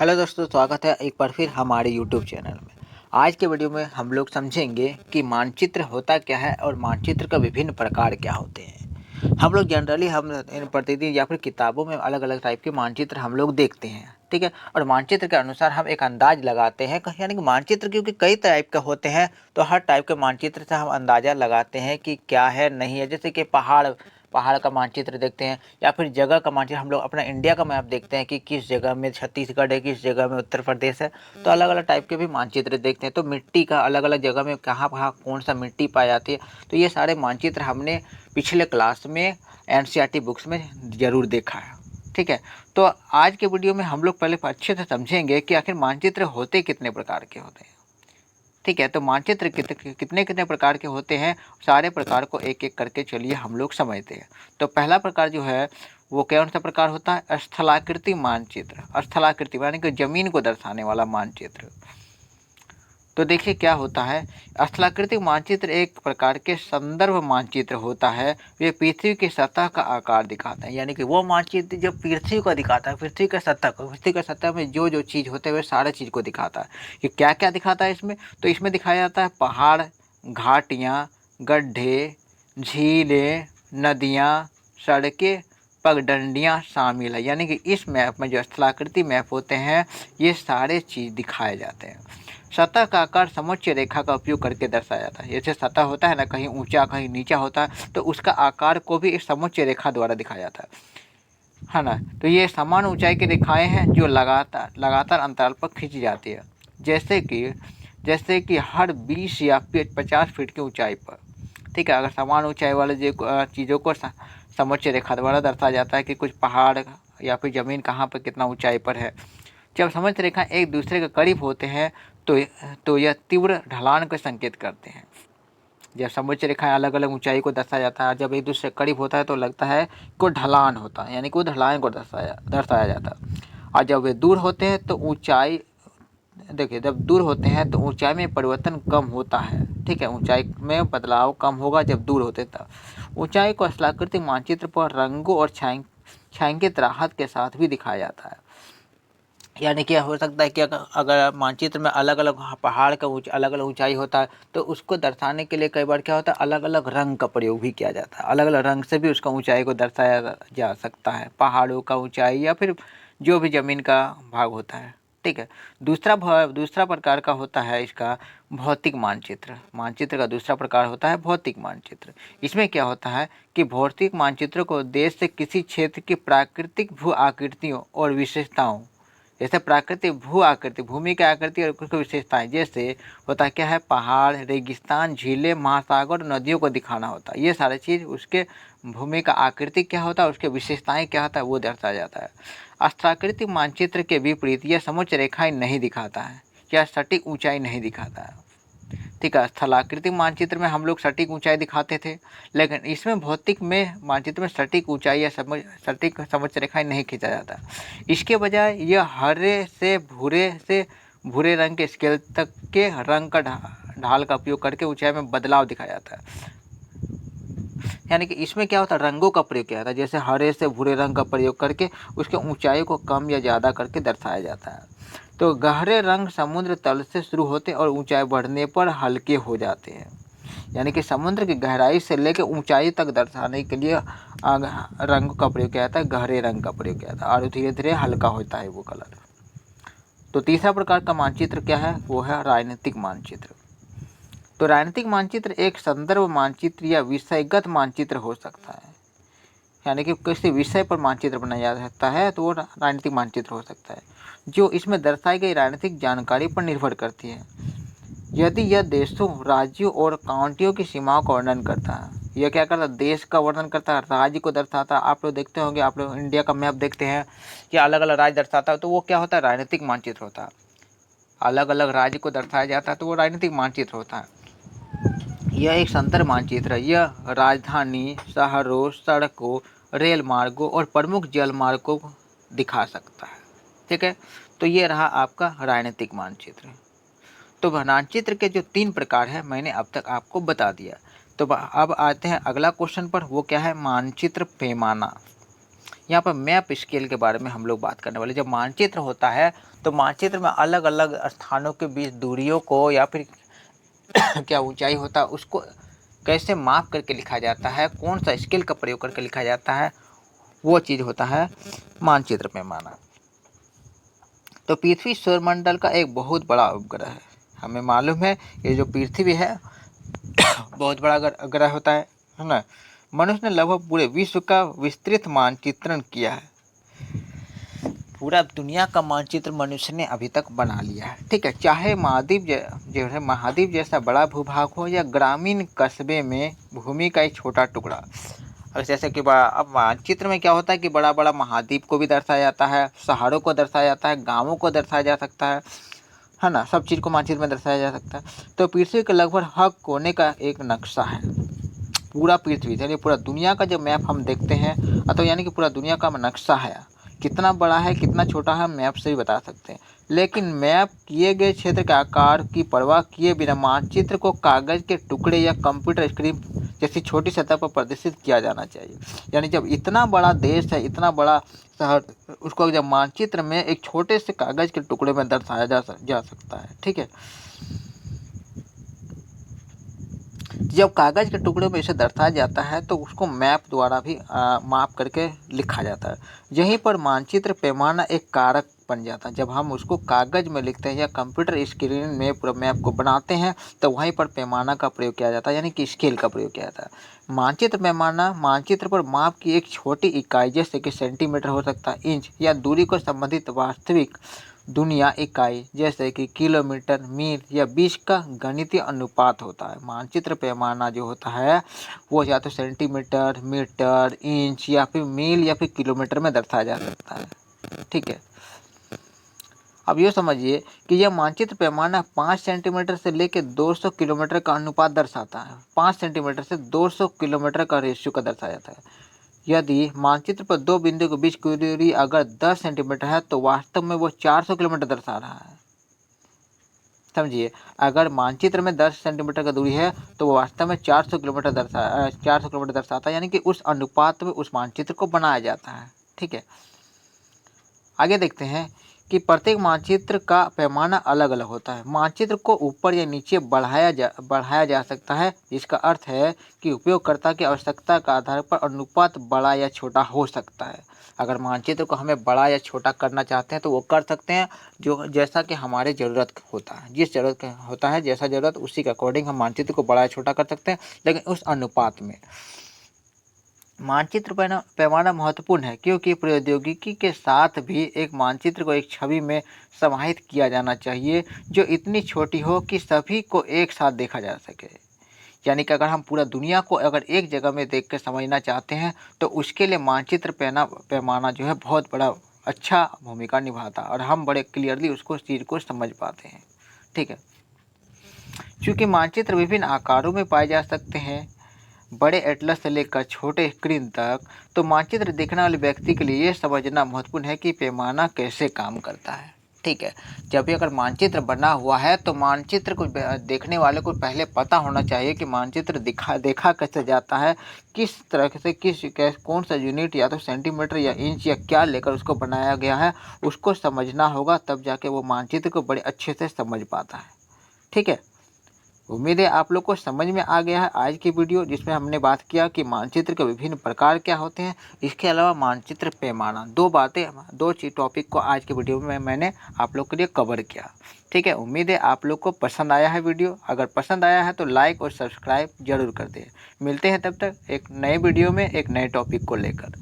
Hello दोस्तों, स्वागत है एक बार फिर हमारे यूट्यूब चैनल में। आज के वीडियो में हम लोग समझेंगे कि मानचित्र होता क्या है और मानचित्र का विभिन्न प्रकार क्या होते हैं। हम लोग जनरली हम इन प्रतिदिन या फिर किताबों में अलग अलग टाइप के मानचित्र हम लोग देखते हैं, ठीक है। और मानचित्र के अनुसार हम एक अंदाज लगाते हैं, यानी कि मानचित्र क्योंकि कई टाइप के होते हैं तो हर टाइप के मानचित्र से हम अंदाज़ा लगाते हैं कि क्या है नहीं है। जैसे कि पहाड़ पहाड़ का मानचित्र देखते हैं या फिर जगह का मानचित्र, हम लोग अपना इंडिया का मैप देखते हैं कि किस जगह में छत्तीसगढ़ है, किस जगह में उत्तर प्रदेश है। तो अलग अलग टाइप के भी मानचित्र देखते हैं। तो मिट्टी का अलग अलग जगह में कहाँ कहाँ कौन सा मिट्टी पाई जाती है, तो ये सारे मानचित्र हमने पिछले क्लास में एनसीईआरटी बुक्स में ज़रूर देखा है, ठीक है। तो आज के वीडियो में हम लोग पहले अच्छे से समझेंगे कि आखिर मानचित्र होते कितने प्रकार के होते हैं, ठीक है। तो मानचित्र कितने कितने प्रकार के होते हैं, सारे प्रकार को एक एक करके चलिए हम लोग समझते हैं। तो पहला प्रकार जो है वो कौन सा प्रकार होता है? स्थलाकृति मानचित्र। स्थलाकृति यानी कि जमीन को दर्शाने वाला मानचित्र। तो देखिए क्या होता है, स्थलाकृतिक मानचित्र एक प्रकार के संदर्भ मानचित्र होता है। ये पृथ्वी की सतह का आकार दिखाता है, यानी कि वो मानचित्र जो पृथ्वी को दिखाता है, पृथ्वी के सतह को, पृथ्वी के सतह में जो जो चीज़ होते हैं वे सारे चीज़ को दिखाता है। कि क्या क्या दिखाता है इसमें? तो इसमें दिखाया जाता है पहाड़, घाटियाँ, गड्ढे, झीलें, नदियाँ, सड़कें, पगडंडियाँ शामिल है। यानी कि इस मैप में जो स्थलाकृति मैप होते हैं ये सारे चीज़ दिखाए जाते हैं। सतह का आकार समोच्च रेखा का उपयोग करके दर्शाया जाता है। जैसे सतह होता है ना, कहीं ऊंचा कहीं नीचा होता है, तो उसका आकार को भी इस समोच्च रेखा द्वारा दिखाया जाता है ना। तो ये समान ऊंचाई की रेखाएं हैं जो लगातार लगातार अंतराल पर खींची जाती है। जैसे कि हर 20 या 50 फीट की ऊंचाई पर, ठीक है। अगर समान ऊंचाई वाले जो चीज़ों को समोच्च रेखा द्वारा दर्शाया जाता है कि कुछ पहाड़ या फिर ज़मीन कहाँ पर कितना ऊंचाई पर है। जब समोच्च रेखा एक दूसरे के करीब होते हैं तो यह तीव्र ढलान का संकेत करते हैं। जब समोच्च रेखाएं अलग अलग ऊंचाई को दर्शाया जाता है, जब एक दूसरे के करीब होता है तो लगता है कोई ढलान होता है, यानी कि ढलान को दर्शाया जाता है। और जब वे दूर होते हैं तो ऊंचाई, देखिए जब दूर होते हैं तो ऊंचाई में परिवर्तन कम होता है, ठीक है। ऊंचाई में बदलाव कम होगा जब दूर होते तब। ऊंचाई को स्थलाकृतिक मानचित्र पर रंगों और छायांकित राहत के साथ भी दिखाया जाता है। यानी क्या हो सकता है कि अगर मानचित्र में अलग अलग पहाड़ का अलग अलग ऊंचाई होता है तो उसको दर्शाने के लिए कई बार क्या होता है, अलग अलग रंग का प्रयोग भी किया जाता है। अलग अलग रंग से भी उसका ऊंचाई को दर्शाया जा सकता है, पहाड़ों का ऊंचाई या फिर जो भी ज़मीन का भाग होता है, ठीक है। दूसरा प्रकार का होता है इसका भौतिक मानचित्र। मानचित्र का दूसरा प्रकार होता है भौतिक मानचित्र। इसमें क्या होता है कि भौतिक मानचित्र को देश से किसी क्षेत्र की प्राकृतिक भू आकृतियों और विशेषताओं, जैसे प्राकृतिक भू आकृति, भूमि की आकृति और कुछ विशेषताएं, जैसे होता है क्या है, पहाड़, रेगिस्तान, झीलें, महासागर, नदियों को दिखाना होता है। ये सारी चीज़ उसके भूमि का आकृति क्या होता है, उसके विशेषताएं क्या होता है, वो दर्शाया जाता है। स्थलाकृतिक मानचित्र के विपरीत यह समोच्च रेखाएं नहीं दिखाता है, यह सटीक ऊंचाई नहीं दिखाता है, ठीक है। स्थलाकृतिक मानचित्र में हम लोग सटीक ऊंचाई दिखाते थे, लेकिन इसमें भौतिक में मानचित्र में सटीक ऊंचाई या सटीक समोच्च रेखाएं नहीं खींचा जाता। इसके बजाय यह हरे से भूरे रंग के स्केल तक के रंग का ढाल का उपयोग करके ऊंचाई में बदलाव दिखाया जाता है। यानी कि इसमें क्या होता है, रंगों का प्रयोग किया जाता है। जैसे हरे से भूरे रंग का प्रयोग करके उसके ऊंचाई को कम या ज़्यादा करके दर्शाया जाता है। तो गहरे रंग समुद्र तल से शुरू होते हैं और ऊंचाई बढ़ने पर हल्के हो जाते हैं। यानी कि समुद्र की गहराई से लेकर ऊंचाई तक दर्शाने के लिए रंग का प्रयोग किया जाता है, गहरे रंग का प्रयोग किया जाता है और धीरे धीरे हल्का होता है वो कलर। तो तीसरा प्रकार का मानचित्र क्या है, वो है राजनीतिक मानचित्र। तो राजनीतिक मानचित्र एक संदर्भ मानचित्र या विषयगत मानचित्र हो सकता है। यानी कि किसी विषय पर मानचित्र बनाया जा सकता है तो वो राजनीतिक मानचित्र हो सकता है, जो इसमें दर्शाई गई राजनीतिक जानकारी पर निर्भर करती है। यदि यह देशों, राज्यों और काउंटियों की सीमाओं का वर्णन करता है, यह क्या करता है, देश का वर्णन करता है, राज्य को दर्शाता है। आप लोग देखते होंगे, आप लोग इंडिया का मैप देखते हैं कि अलग अलग राज्य दर्शाता है, तो वो क्या होता है, राजनीतिक मानचित्र होता है। अलग अलग राज्य को दर्शाया जाता है तो वो राजनीतिक मानचित्र होता है। यह एक संदर्भ मानचित्र है। यह राजधानी, शहरों, सड़कों, रेल मार्गों और प्रमुख जल मार्गों को दिखा सकता है, ठीक है। तो ये रहा आपका राजनीतिक मानचित्र। तो मानचित्र के जो 3 प्रकार हैं मैंने अब तक आपको बता दिया। तो अब आते हैं अगला क्वेश्चन पर, वो क्या है, मानचित्र पैमाना। यहाँ पर मैप स्केल के बारे में हम लोग बात करने वाले। जब मानचित्र होता है तो मानचित्र में अलग अलग स्थानों के बीच दूरियों को या फिर क्या ऊंचाई होता है उसको कैसे माप करके लिखा जाता है, कौन सा स्केल का प्रयोग करके लिखा जाता है, वो चीज़ होता है मानचित्र पैमाना। तो पृथ्वी सौरमंडल का एक बहुत बड़ा उपग्रह है। हमें मालूम है ये जो पृथ्वी है बहुत बड़ा ग्रह होता है ना। मनुष्य ने लगभग पूरे विश्व का विस्तृत मानचित्रण किया है। पूरा दुनिया का मानचित्र मनुष्य ने अभी तक बना लिया है, ठीक है। चाहे महाद्वीप जो है महाद्वीप जैसा बड़ा भूभाग हो या ग्रामीण कस्बे में भूमि का एक छोटा टुकड़ा। और जैसे कि अब मानचित्र में क्या होता है कि बड़ा बड़ा महाद्वीप को भी दर्शाया जाता है, शहरों को दर्शाया जाता है, गाँवों को दर्शाया जा सकता है ना। सब चीज़ को मानचित्र में दर्शाया जा सकता है। तो पृथ्वी के लगभग हर कोने का एक नक्शा है। पूरा पृथ्वी यानी पूरा दुनिया का जो मैप हम देखते हैं तो यानी कि पूरा दुनिया का नक्शा है। कितना बड़ा है कितना छोटा है मैप से भी बता सकते हैं। लेकिन मैप किए गए क्षेत्र के आकार की परवाह किए बिना मानचित्र को कागज़ के टुकड़े या कंप्यूटर स्क्रीन जैसी छोटी सतह पर प्रदर्शित किया जाना चाहिए। यानी जब इतना बड़ा देश है, इतना बड़ा शहर, उसको जब मानचित्र में एक छोटे से कागज़ के टुकड़े में दर्शाया जा सकता है, ठीक है। जब कागज़ के टुकड़े में इसे दर्शाया जाता है तो उसको मैप द्वारा भी माप करके लिखा जाता है। यहीं पर मानचित्र पैमाना एक कारक बन जाता है। जब हम उसको कागज़ में लिखते हैं या कंप्यूटर स्क्रीन में पूरा मैप को बनाते हैं तो वहीं पर पैमाना का प्रयोग किया जाता है, यानी कि स्केल का प्रयोग किया जाता है। मानचित्र पैमाना मानचित्र पर माप की एक छोटी इकाई जैसे कि सेंटीमीटर हो सकता है, इंच या दूरी को संबंधित वास्तविक दुनिया इकाई जैसे कि किलोमीटर, मील या बीच का गणितीय अनुपात होता है। मानचित्र पैमाना जो होता है वो या तो सेंटीमीटर, मीटर, इंच या फिर मील या फिर किलोमीटर में दर्शाया जा सकता है, ठीक है। अब ये समझिए कि यह मानचित्र पैमाना 5 सेंटीमीटर से लेकर 200 किलोमीटर का अनुपात दर्शाता है। 5 सेंटीमीटर से 200 किलोमीटर का रेशियो का दर्शाया जाता है। यदि मानचित्र पर दो बिंदु के बीच की दूरी अगर 10 सेंटीमीटर है तो वास्तव में वो 400 किलोमीटर दर्शा रहा है। समझिए, अगर मानचित्र में 10 सेंटीमीटर का दूरी है तो वो वास्तव में 400 किलोमीटर दर्शाता है, यानी कि उस अनुपात में उस मानचित्र को बनाया जाता है, ठीक है। आगे देखते हैं कि प्रत्येक मानचित्र का पैमाना अलग अलग होता है। मानचित्र को ऊपर या नीचे बढ़ाया जा सकता है, जिसका अर्थ है कि उपयोगकर्ता की आवश्यकता के आधार पर अनुपात बड़ा या छोटा हो सकता है। अगर मानचित्र को हमें बड़ा या छोटा करना चाहते हैं तो वो कर सकते हैं, जो जैसा कि हमारे ज़रूरत होता है। जिस ज़रूरत का होता है, जैसा ज़रूरत उसी के अकॉर्डिंग हम मानचित्र को बड़ा या छोटा कर सकते हैं, लेकिन उस अनुपात में। मानचित्र पैमाना महत्वपूर्ण है क्योंकि प्रौद्योगिकी के साथ भी एक मानचित्र को एक छवि में समाहित किया जाना चाहिए जो इतनी छोटी हो कि सभी को एक साथ देखा जा सके। यानी कि अगर हम पूरा दुनिया को अगर एक जगह में देख कर समझना चाहते हैं तो उसके लिए मानचित्र पैमाना जो है बहुत बड़ा अच्छा भूमिका निभाता है और हम बड़े क्लियरली उसको चीज़ को समझ पाते हैं, ठीक है। चूँकि मानचित्र विभिन्न आकारों में पाए जा सकते हैं, बड़े एटलस से लेकर छोटे स्क्रीन तक, तो मानचित्र देखने वाले व्यक्ति के लिए ये समझना महत्वपूर्ण है कि पैमाना कैसे काम करता है, ठीक है। जब भी अगर मानचित्र बना हुआ है तो मानचित्र को देखने वाले को पहले पता होना चाहिए कि मानचित्र देखा कैसे जाता है, किस तरह से कौन सा यूनिट या तो सेंटीमीटर या इंच या क्या लेकर उसको बनाया गया है, उसको समझना होगा, तब जाके वो मानचित्र को बड़े अच्छे से समझ पाता है, ठीक है। उम्मीद है आप लोग को समझ में आ गया है आज की वीडियो, जिसमें हमने बात किया कि मानचित्र के विभिन्न प्रकार क्या होते हैं। इसके अलावा मानचित्र पैमाना, दो चीज टॉपिक को आज की वीडियो में मैंने आप लोग के लिए कवर किया, ठीक है। उम्मीद है आप लोग को पसंद आया है वीडियो। अगर पसंद आया है तो लाइक और सब्सक्राइब जरूर कर दें। मिलते हैं तब तक एक नए वीडियो में एक नए टॉपिक को लेकर।